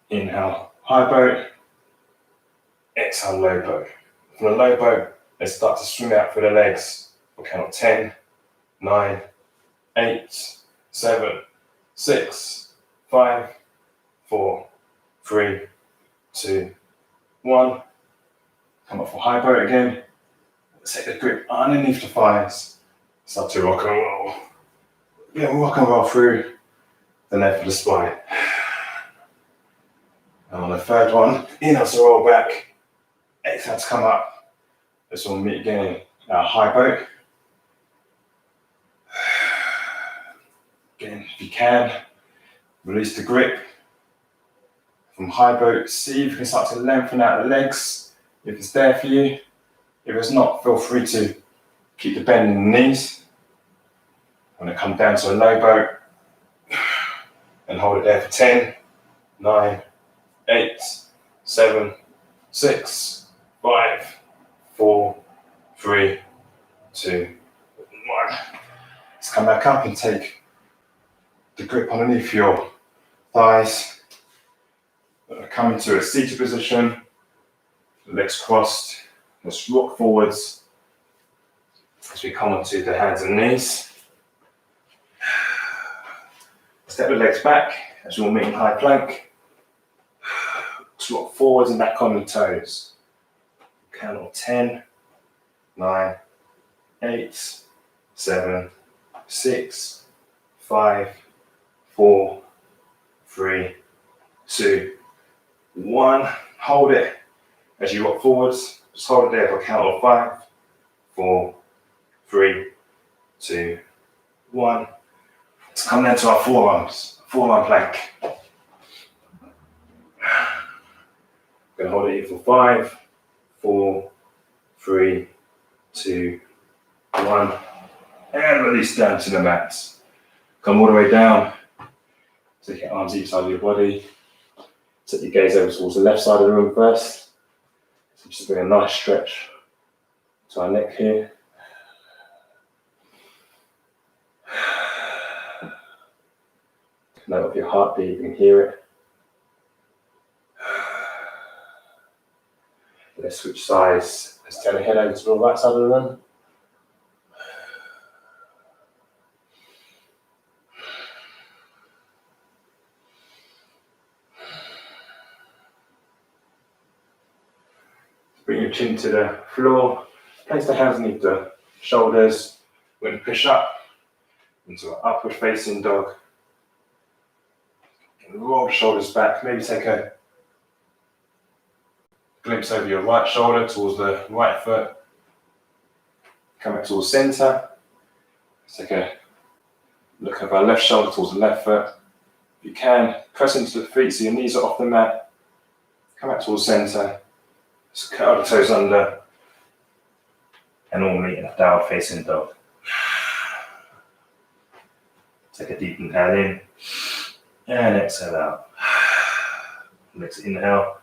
Inhale, high boat. Exhale, low boat. From the low boat, let's start to swim out through the legs. We'll count of 10, 9, 8, 7, 6, 5, 4, 3, 2, 1. Come up for high boat again. Take the grip underneath the thighs. Start to rock and roll. Yeah, rock and roll through the length of the spine. And on the third one, inhale to roll back. Exhale to come up. This will meet again in our high boat. Again, if you can, release the grip. From high boat, see if you can start to lengthen out the legs, if it's there for you. If it's not, feel free to keep the bend in the knees. I'm going to come down to a low boat and hold it there for 10, 9, 8, 7, 6, 5, 4, 3, 2, 1. Let's come back up and take the grip underneath your thighs. Come into a seated position, legs crossed. Let's rock forwards as we come onto the hands and knees. Step the legs back as you'll meet in high plank. Let's rock forwards and back on the toes. Count of 10, 9, 8, 7, 6, 5, 4, 3, 2, 1. Hold it as you rock forwards. Just hold it there for a count of 5, 4, 3, 2, 1. Let's come down to our forearms, forearm plank. We're going to hold it here for 5, 4, 3, 2, 1. And release down to the mat. Come all the way down. Take your arms each side of your body. Set your gaze over towards the left side of the room first. So just bring a nice stretch to our neck here. Note of your heartbeat, you can hear it. Let's switch sides. Let's turn the head over to the right side of the room. Bring your chin to the floor. Place the hands underneath the shoulders. We're going to push up into an upward facing dog. Roll the shoulders back. Maybe take a glimpse over your right shoulder towards the right foot. Come back towards center. Let's take a look over our left shoulder towards the left foot. If you can, press into the feet so your knees are off the mat. Come back towards center. Just curl the toes under. And normally in a downward facing dog. Take a deep inhale in. And exhale out. Next inhale.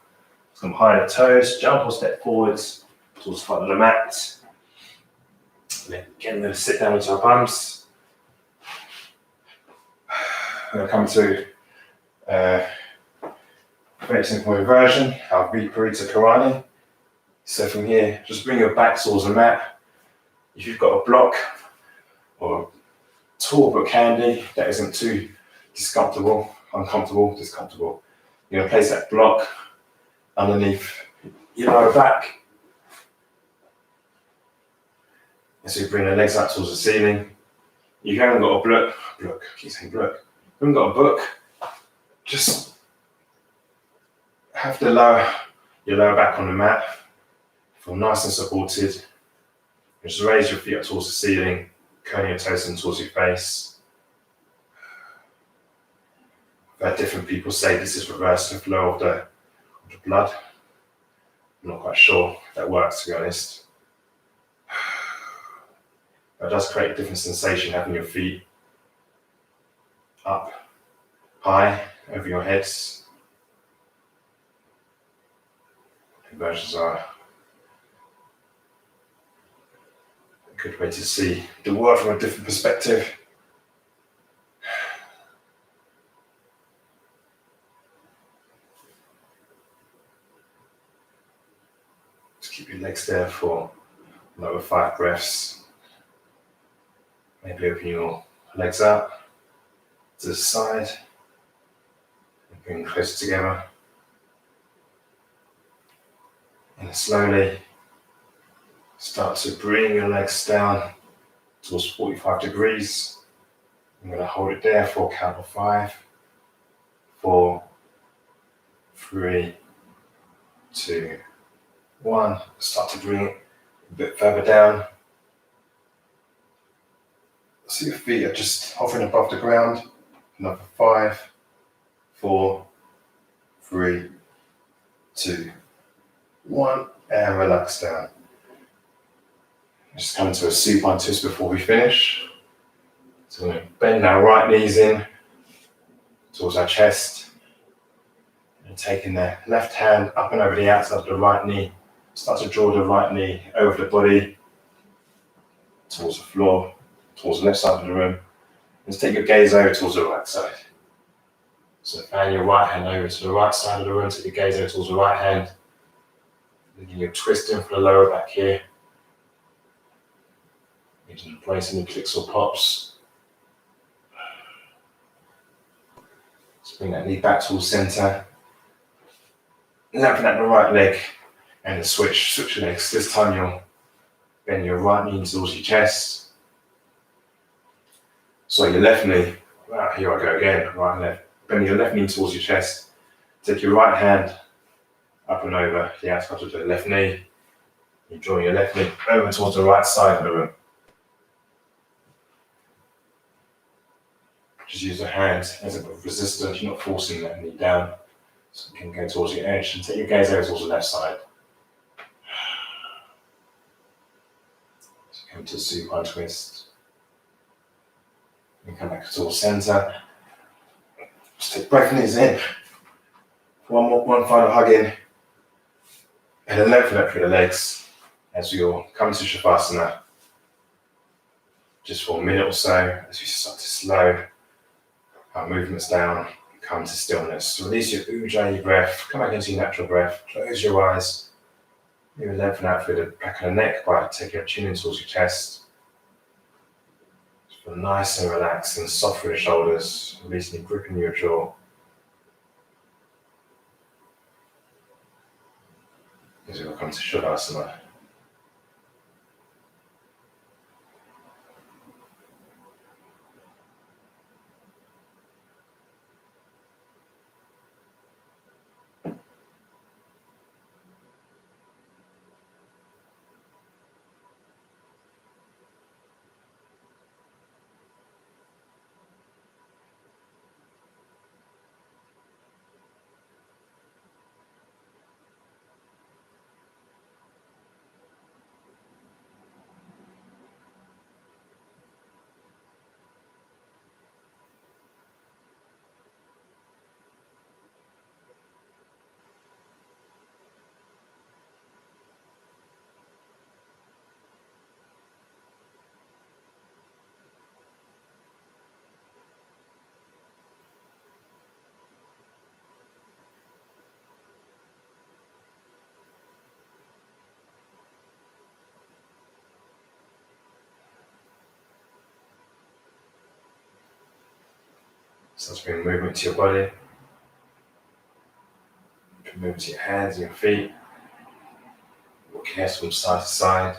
Come high the toes. Jump or step forwards towards the front of the mat. Then again, we're going to sit down into our bums. We're going to come to very simple inversion, our Viparita Karani. So from here, just bring your back towards the mat. If you've got a block or a tall book handy that isn't too uncomfortable, you're going to place that block underneath your lower back. And so you bring the legs up towards the ceiling. If you haven't got a book, I keep saying book. If you haven't got a book, just have your lower back on the mat. Feel nice and supported. Just raise your feet up towards the ceiling, curling your toes in towards your face. I've had different people say this is reverse the flow of the blood. I'm not quite sure if that works, to be honest. It does create a different sensation having your feet up high over your heads. Inversions are a good way to see the world from a different perspective. Just keep your legs there for another 5 breaths. Maybe open your legs up to the side and bring them closer together. And slowly start to bring your legs down towards 45 degrees. I'm going to hold it there for a count of 5, 4, 3, 2, 1. Start to bring it a bit further down. So your feet are just hovering above the ground. Another 5, 4, 3, 2, 1, and relax down. Just come into a supine twist before we finish. So we're going to bend our right knees in towards our chest. And taking the left hand up and over the outside of the right knee. Start to draw the right knee over the body towards the floor, towards the left side of the room. And take your gaze over towards the right side. So fan your right hand over to the right side of the room, take your gaze over towards the right hand. Then you're twisting for the lower back here. Using the place any clicks or pops. Just bring that knee back towards center. Lengthen out the right leg and then switch legs. This time you'll bend your right knee towards your chest. So your left knee, here I go again, right and left. Bend your left knee towards your chest. Take your right hand up and over the outside of the left knee. You draw your left knee over towards the right side of the room. Just use the hands as a bit of resistance, you're not forcing that knee down. So you can go towards your edge and take your gaze over towards the left side. So come to supine twist. And come back towards center. Just take both knees in. One final hug in. And then lengthen up through the legs as you'll come to Shavasana. Just for a minute or so as you start to slow our movements down, come to stillness. Release your Ujjayi breath, come back into your natural breath, close your eyes, You lengthen out through the back of the neck by taking your chin in towards your chest. Just feel nice and relaxed and soft through the shoulders, releasing your grip in your jaw. As we will come to Shavasana. Start to bring movement to your body. Bring movement to your hands and your feet. Walk your head from side to side.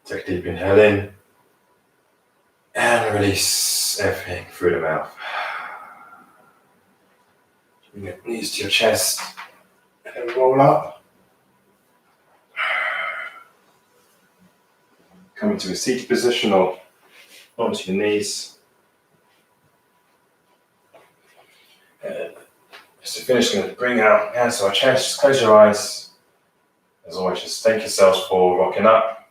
Take a deep inhale in. And release everything through the mouth. Bring your knees to your chest. And then roll up. Come into a seated position or onto your knees. Just to finish, going to bring out hands to our chest. Just close your eyes. As always, just thank yourselves for rocking up.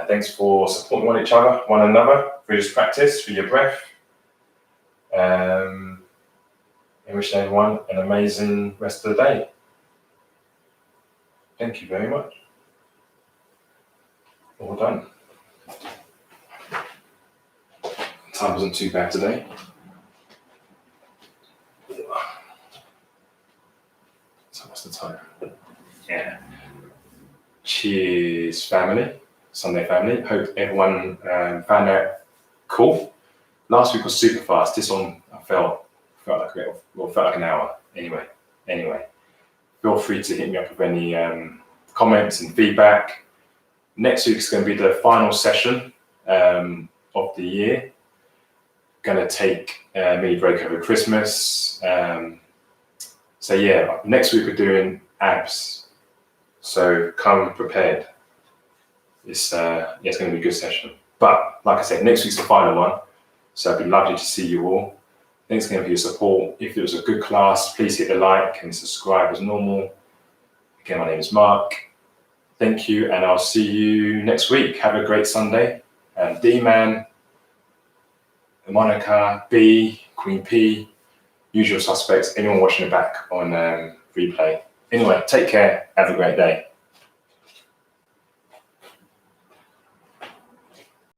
Thanks for supporting one another through this practice, through your breath. And wishing everyone an amazing rest of the day. Thank you very much. All done. Time wasn't too bad today. So what's the time? Yeah. Cheers, family. Sunday family. Hope everyone found that cool. Last week was super fast. This one I felt like an hour. Anyway, feel free to hit me up with any comments and feedback. Next week's going to be the final session of the year. Going to take a mini break over Christmas. So yeah, next week we're doing abs. So come prepared. It's going to be a good session. But like I said, next week's the final one. So it'd be lovely to see you all. Thanks again for your support. If it was a good class, please hit the like and subscribe as normal. Again, my name is Mark. Thank you, and I'll see you next week. Have a great Sunday. D-Man, Monica, B, Queen P, usual suspects, anyone watching it back on replay. Anyway, take care. Have a great day.